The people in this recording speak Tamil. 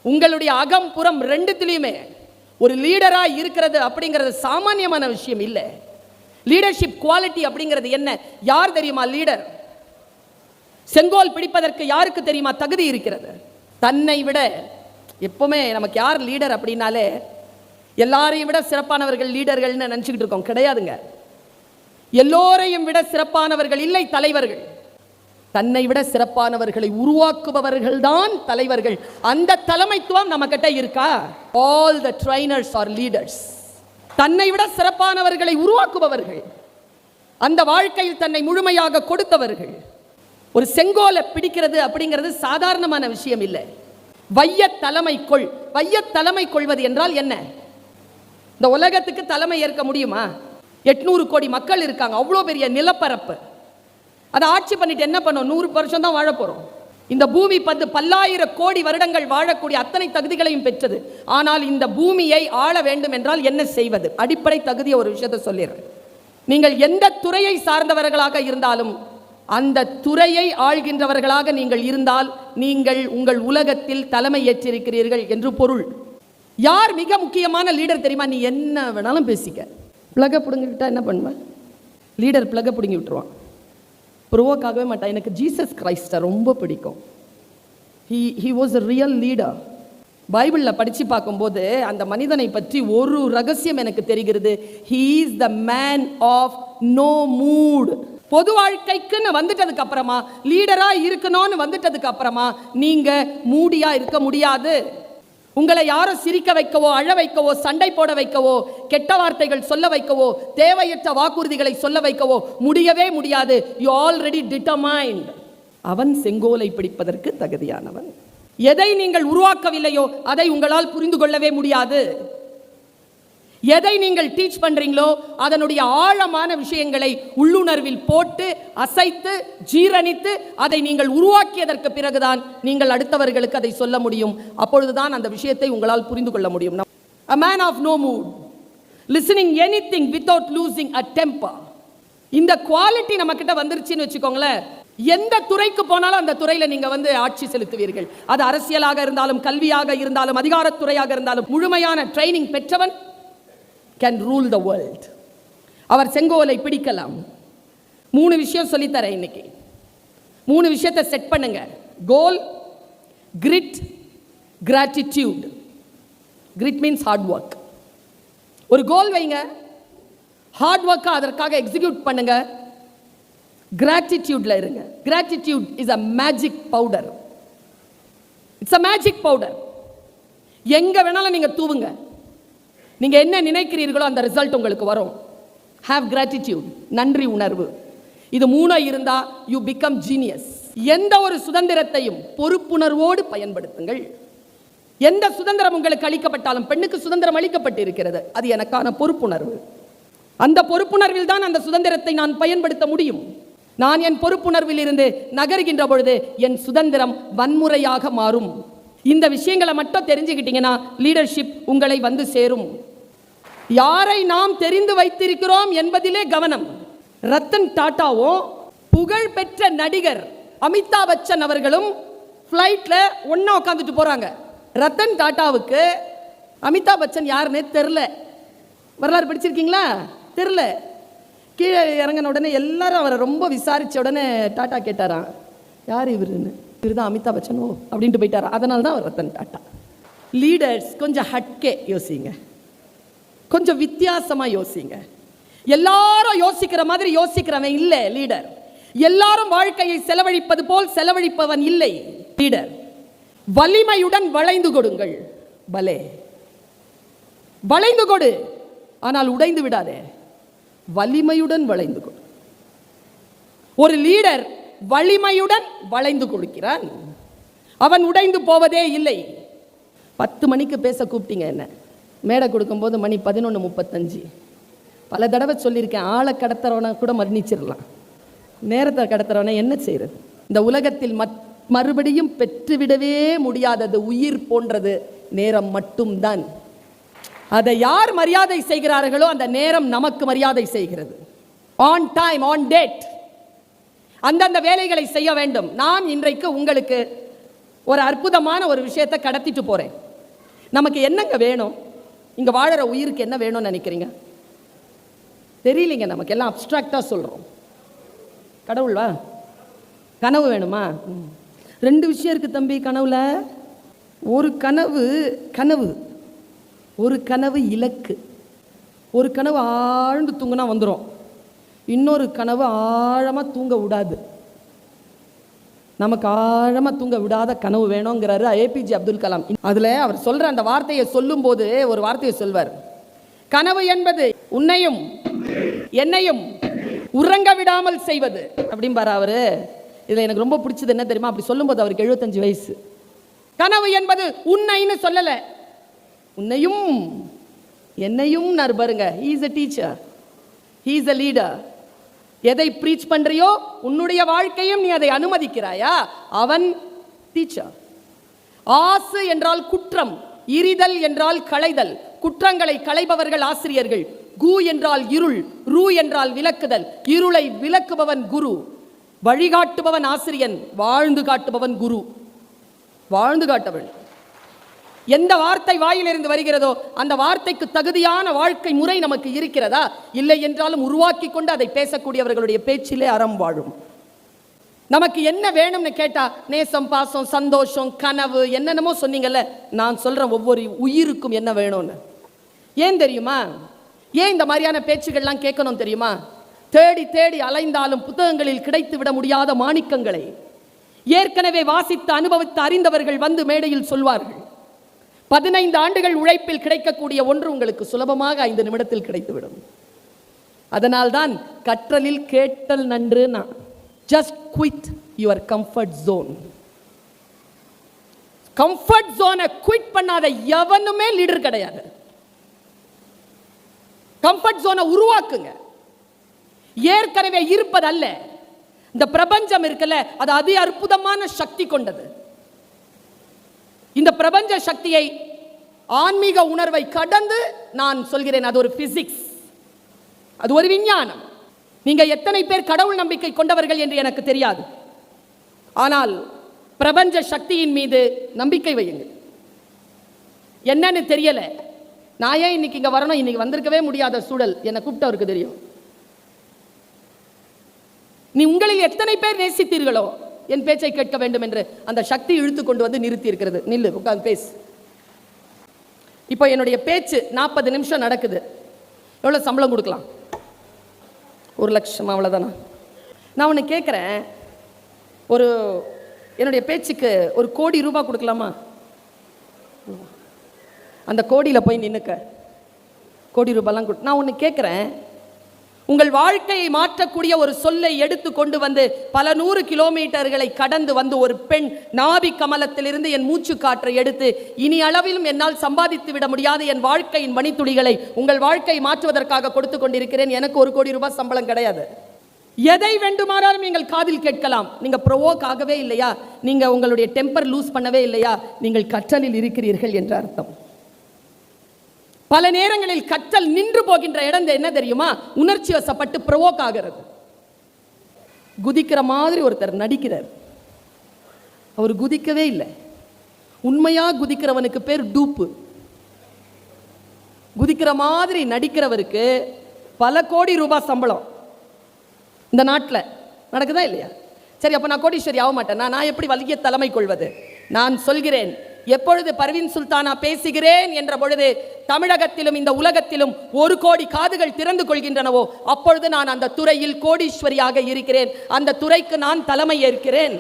உங்களுடைய அகம் புறம் ரெண்டுத்திலையுமே ஒரு லீடரா இருக்கிறது அப்படிங்கிறது சாமானியமான விஷயம் இல்லை. லீடர்ஷிப் குவாலிட்டி அப்படிங்கிறது என்ன? யார் தெரியுமா லீடர்? செங்கோல் பிடிப்பதற்கு யாருக்கு தெரியுமா தகுதி இருக்கிறது? தன்னை விட எப்பவுமே நமக்கு யார் லீடர் அப்படின்னாலே எல்லாரையும் விட சிறப்பானவர்கள் லீடர்கள்னு நினைச்சுக்கிட்டு இருக்கோம். கிடையாதுங்க. எல்லோரையும் விட சிறப்பானவர்கள் இல்லை தலைவர்கள். தன்னை விட சிறப்பானவர்களை உருவாக்குபவர்கள் தான் தலைவர்கள். அந்த தலைமைத்துவம் நம்ம கிட்ட இருக்கா? All the trainers are leaders. தன்னை விட சிறப்பானவர்களை உருவாக்குபவர்கள், அந்த வாழ்க்கையில் தன்னை முழுமையாக கொடுத்தவர்கள். ஒரு செங்கோலை பிடிக்கிறது அப்படிங்கிறது சாதாரணமான விஷயம் இல்லை. வைய தலைமை கொள். வைய தலைமை கொள்வது என்றால் என்ன? இந்த உலகத்துக்கு தலைமை ஏற்க முடியுமா? 800 கோடி மக்கள் இருக்காங்க, அவ்வளோ பெரிய நிலப்பரப்பு. அதை ஆட்சி பண்ணிட்டு என்ன பண்ணோம்? 100 வருஷம் தான் வாழ போறோம். இந்த பூமி பல்லாயிரம் கோடி வருடங்கள் வாழக்கூடிய அத்தனை தகுதிகளையும் பெற்றது. ஆனால் இந்த பூமியை ஆள வேண்டும் என்றால் என்ன செய்வது? அடிப்படை தகுதியை ஒரு விஷயத்தை சொல்லிடுறேன். நீங்கள் எந்த துறையை சார்ந்தவர்களாக இருந்தாலும் அந்த துறையை ஆள்கின்றவர்களாக நீங்கள் இருந்தால் நீங்கள் உங்கள் உலகத்தில் தலைமை ஏற்றிருக்கிறீர்கள் என்று பொருள். யார் மிக முக்கியமான லீடர் தெரியுமா? நீ என்ன வேணாலும் பேசிக்க, பிளக பிடுங்கிட்டா என்ன பண்ணுவேன்? லீடர் பிளக பிடுங்கி விட்டுருவான், ப்ரோவோக்காகவே மாட்டான். எனக்கு ஜீசஸ் கிரைஸ்டை ரொம்ப பிடிக்கும். he was a real leader. பைபிளில் படித்து பார்க்கும்போது அந்த மனிதனை பற்றி ஒரு ரகசியம் எனக்கு தெரிகிறது. he is the man of no mood. பொது வாழ்க்கைக்குன்னு வந்துட்டதுக்கு அப்புறமா, லீடரா இருக்கணும்னு வந்துட்டதுக்கு அப்புறமா நீங்க மூடியா இருக்க முடியாது. உங்களை யாரும் சிரிக்க வைக்கவோ, அழ வைக்கவோ, சண்டை போட வைக்கவோ, கெட்ட வார்த்தைகள் சொல்ல வைக்கவோ, தேவையற்ற வாக்குறுதிகளை சொல்ல வைக்கவோ முடியவே முடியாது. You already determined. அவன் செங்கோலை பிடிப்பதற்கு தகுதியானவன். எதை நீங்கள் உருவாக்கவில்லையோ அதை உங்களால் புரிந்து கொள்ளவே முடியாது. எதை நீங்கள் டீச் பண்றீங்களோ அதனுடைய ஆழமான விஷயங்களை உள்ளுணர்வில் போட்டு அசைத்து ஜீரணித்து அதை நீங்கள் உருவாக்கியதற்கு பிறகுதான் நீங்கள் அடுத்தவர்களுக்கு அதை சொல்ல முடியும். அப்பொழுதுதான் அந்த விஷயத்தை உங்களால் புரிந்து கொள்ள முடியும். A man of no mood, listening anything without losing a temper. இந்த குவாலிட்டி நம்ம கிட்ட வந்துருச்சுன்னு வச்சுக்கோங்களேன், எந்த துறைக்கு போனாலும் அந்த துறையில நீங்க ஆட்சி செலுத்துவீர்கள். அது அரசியலாக இருந்தாலும், கல்வியாக இருந்தாலும், அதிகாரத்துறையாக இருந்தாலும், முழுமையான ட்ரைனிங் பெற்றவன் can rule the world. அவர் செங்கோலை பிடிக்கலாம். 3 விஷயம் சொல்லித்தரேன் இன்னைக்கு. 3 விஷயத்தை செட் பண்ணுங்க. Goal, grit, gratitude. Grit means hard work. ஒரு கோல் வைங்க, ஹார்ட் ஒர்க்கை அதற்காக எக்ஸிக்யூட் பண்ணுங்க, கிராட்டிடியூட்ல இருங்க. Gratitude is a magic powder. It's a magic powder. எங்க வேணாலும் நீங்க தூவுங்க, நீங்க என்ன நினைக்கிறீர்களோ அந்த ரிசல்ட் உங்களுக்கு வரும். ஹேவ் கிராட்டிடியூட், நன்றி உணர்வு. இது 3 இருந்தா யூ பிகம் ஜீனியஸ். எந்த ஒரு சுதந்திரத்தையும் பொறுப்புணர்வோடு பயன்படுத்துங்கள். எந்த சுதந்திரம் உங்களுக்கு அளிக்கப்பட்டாலும், பெண்ணுக்கு சுதந்திரம் அளிக்கப்பட்டு இருக்கிறது, அது எனக்கான பொறுப்புணர்வு. அந்த பொறுப்புணர்வில் தான் அந்த சுதந்திரத்தை நான் பயன்படுத்த முடியும். நான் என் பொறுப்புணர்வில் இருந்து நகருகின்ற பொழுது என் சுதந்திரம் வன்முறையாக மாறும். இந்த விஷயங்களை மட்டும் தெரிஞ்சுக்கிட்டீங்கன்னா லீடர்ஷிப் உங்களை சேரும். யாரை நாம் தெரிந்து வைத்திருக்கிறோம் என்பதிலே கவனம். ரத்தன் டாட்டாவும் புகழ் பெற்ற நடிகர் அமிதாப் பச்சன் அவர்களும் ஃப்ளைட்ல ஒண்ணா உட்காந்துட்டு போறாங்க. ரத்தன் டாட்டாவுக்கு அமிதாப் பச்சன் யாருன்னு தெரியல. வரலாறு படிச்சிருக்கீங்களா? தெரியல. கீழே இறங்கின உடனே எல்லாரும் அவரை ரொம்ப விசாரிச்ச உடனே டாட்டா கேட்டாராம், யார் இவருன்னு. இவர் தான் அமிதாப் பச்சன். ஓ அப்படின்ட்டு போயிட்டாரா. அதனால தான் அவர் ரத்தன் டாட்டா. லீடர்ஸ் கொஞ்சம் ஹட்கே யோசிங்க, கொஞ்சம் வித்தியாசமா யோசிங்க. எல்லாரும் யோசிக்கிற மாதிரி யோசிக்கிறவன் இல்லை லீடர். எல்லாரும் வாழ்க்கையை செலவழிப்பது போல் செலவழிப்பவன் இல்லை லீடர். வலிமையுடன் வளைந்து கொடுங்கள். பலே, வளைந்து கொடு, ஆனால் உடைந்து விடாதே. வலிமையுடன் வளைந்து கொடு. ஒரு லீடர் வலிமையுடன் வளைந்து கொடுக்கிறான், அவன் உடைந்து போவதே இல்லை. 10 மணிக்கு பேச கூப்பிட்டீங்க, என்ன மேடை கொடுக்கும்போது மணி 11:35. பல தடவை சொல்லியிருக்கேன், ஆளை கடத்துறவனை கூட மன்னிச்சிடலாம், நேரத்தை கடத்துறவனை என்ன செய்யறது? இந்த உலகத்தில் மறுபடியும் பெற்றுவிடவே முடியாதது உயிர் போன்றது நேரம் மட்டும்தான். அதை யார் மரியாதை செய்கிறார்களோ அந்த நேரம் நமக்கு மரியாதை செய்கிறது. ஆன் டைம், ஆன் டேட், அந்தந்த வேலைகளை செய்ய வேண்டும். நான் இன்றைக்கு உங்களுக்கு ஒரு அற்புதமான ஒரு விஷயத்தை கடத்திட்டு போறேன். நமக்கு என்னங்க வேணும்? இங்க வாழற உயிருக்கு என்ன வேணும்னு நினைக்கிறீங்க? தெரியலீங்க, நமக்கு எல்லாம் அப்டிராக்டா சொல்றோம். கடவுள்வா? கனவு வேணுமா? 2 விஷயம் இருக்கு தம்பி கனவுல. ஒரு கனவு கனவு, ஒரு கனவு இலக்கு. ஒரு கனவு ஆழ்ந்து தூங்கினா வந்துடும், இன்னொரு கனவு ஆழமாக தூங்க விடாது. நமக்கு ஆழமாக தூங்க விடாத கனவு வேணுங்கிறாரு ஏபிஜே அப்துல் கலாம். அதில் அவர் சொல்கிற அந்த வார்த்தையை சொல்லும்போது ஒரு வார்த்தையை சொல்வார். கனவு என்பது உன்னையும் என்னையும் உறங்க விடாமல் செய்வது அப்படிம்பார் அவரு. இதில் எனக்கு ரொம்ப பிடிச்சது என்ன தெரியுமா? அப்படி சொல்லும்போது அவருக்கு 75 வயசு. கனவு என்பது உன்னைன்னு சொல்லலை, உன்னையும் என்னையும் பாருங்க. He is a teacher, he is a leader. எதை ப்ரீச் பண்றியோ உன்னுடைய வாழ்க்கையும் நீ அதை அனுமதிக்கிறாயா, அவன் டீச்சர். ஆசு என்றால் குற்றம், இரிதல் என்றால் களைதல். குற்றங்களை களைபவர்கள் ஆசிரியர்கள். கு என்றால் இருள், ரு என்றால் விளக்குதல். இருளை விளக்குபவன் குரு, வழிகாட்டுபவன் ஆசிரியன், வாழ்ந்து காட்டுபவன் குரு. வாழ்ந்து காட்டவன் எந்த வார்த்தை வாயிலிருந்து வருகிறதோ அந்த வார்த்தைக்கு தகுதியான வாழ்க்கை முறை நமக்கு இருக்கிறதா? இல்லை என்றாலும் உருவாக்கி கொண்டு அதை பேசக்கூடியவர்களுடைய பேச்சிலே அறம் வாழும். நமக்கு என்ன வேணும்னு கேட்டா நேசம், பாசம், சந்தோஷம், கனவு, என்னென்னமோ சொன்னீங்கல்ல. நான் சொல்றேன் ஒவ்வொரு உயிருக்கும் என்ன வேணும்னு. ஏன் தெரியுமா? ஏன் இந்த மாதிரியான பேச்சுகள்லாம் கேட்கணும் தெரியுமா? தேடி தேடி அலைந்தாலும் புத்தகங்களில் கிடைத்து விட முடியாத மாணிக்கங்களை ஏற்கனவே வாசித்து அனுபவித்து அறிந்தவர்கள் வந்து மேடையில் சொல்வார்கள். 15 ஆண்டுகள் உழைப்பில் கிடைக்கக்கூடிய ஒன்று உங்களுக்கு சுலபமாக 5 நிமிடத்தில் கிடைத்துவிடும். அதனால்தான் கற்றலில் கேட்டல் நன்று. Just quit your comfort zone. Comfort ஜோனை குவிட் பண்ணாத எவனுமே லீடர் கிடையாது. கம்ஃபர்ட் ஜோனை உருவாக்குங்க. ஏற்கனவே இருப்பது அல்ல. இந்த பிரபஞ்சம் இருக்குல்ல, அது அதி அற்புதமான சக்தி கொண்டது. இந்த பிரபஞ்ச சக்தியை ஆன்மீக உணர்வை கடந்து நான் சொல்கிறேன், அது ஒரு பிசிக்ஸ், அது ஒரு விஞ்ஞானம். நீங்க எத்தனை பேர் கடவுள் நம்பிக்கை கொண்டவர்கள் என்று எனக்கு தெரியாது, ஆனால் பிரபஞ்ச சக்தியின் மீது நம்பிக்கை வையுங்கள். என்னன்னு தெரியல, நான் ஏன் இன்னைக்கு இங்க வரணும், இன்னைக்கு வந்திருக்கவே முடியாத சூழல், என்னை கூப்பிட்டவருக்கு தெரியும். நீ உங்களில் எத்தனை பேர் நேசித்தீர்களோ என் பேச்சை கேட்க வேண்டும் என்று அந்த சக்தி இழுத்து கொண்டு வந்து நிறுத்தி இருக்கிறது. நில்லு, உட்கார்ந்து பேசு. இப்போ என்னுடைய பேச்சு 40 நிமிஷம் நடக்குது. எவ்வளோ சம்பளம் கொடுக்கலாம்? 1 லட்சம், அவ்வளோதானா? நான் ஒன்று கேட்குறேன், ஒரு என்னுடைய பேச்சுக்கு 1 கோடி ரூபாய் கொடுக்கலாமா? அந்த கோடியில் போய் நின்னுக்க. கோடி ரூபாய்லாம் கொடு. நான் ஒன்று கேட்குறேன், உங்கள் வாழ்க்கையை மாற்றக்கூடிய ஒரு சொல்லை எடுத்து கொண்டு வந்து பல 100 கிலோமீட்டர்களை கடந்து வந்து ஒரு பெண் நாபி கமலத்திலிருந்து என் மூச்சு காற்றை எடுத்து இனி அளவிலும் என்னால் சம்பாதித்து விட முடியாத என் வாழ்க்கையின் மணித்துளிகளை உங்கள் வாழ்க்கையை மாற்றுவதற்காக கொடுத்து கொண்டிருக்கிறேன். எனக்கு 1 கோடி ரூபாய் சம்பளம் கிடையாது. எதை வேண்டுமானாலும் நீங்கள் காதில் கேட்கலாம். நீங்க ப்ரோவோக் ஆகவே இல்லையா, நீங்க உங்களுடைய டெம்பர் லூஸ் பண்ணவே இல்லையா, நீங்கள் கற்றலில் இருக்கிறீர்கள் என்ற அர்த்தம். பல நேரங்களில் கற்றல் நின்று போகின்ற இடம் என்ன தெரியுமா? உணர்ச்சி வசப்பட்டு ப்ரோவோக் ஆகிறது. குதிக்கிற மாதிரி ஒருத்தர் நடிக்கிறார், அவர் குதிக்கவே இல்லை. உண்மையா குதிக்கிறவனுக்கு பேர் டூப்பு. குதிக்கிற மாதிரி நடிக்கிறவருக்கு பல கோடி ரூபாய் சம்பளம் இந்த நாட்டில் நடக்குதா இல்லையா? சரி, அப்போ நான் கோடீஸ்வரி ஆக மாட்டேன். நான் எப்படி வலிய தலைமை கொள்வது? நான் சொல்கிறேன், எப்பொழுது பர்வீன் சுல்தானா பேசுகிறேன் என்ற பொழுது தமிழகத்திலும் இந்த உலகத்திலும் 1 கோடி காதுகள் திறந்து கொள்கின்றனவோ அப்பொழுது நான் அந்த துறையில் கோடீஸ்வரியாக இருக்கிறேன். அந்த துறைக்கு நான் தலைமை ஏற்கிறேன்.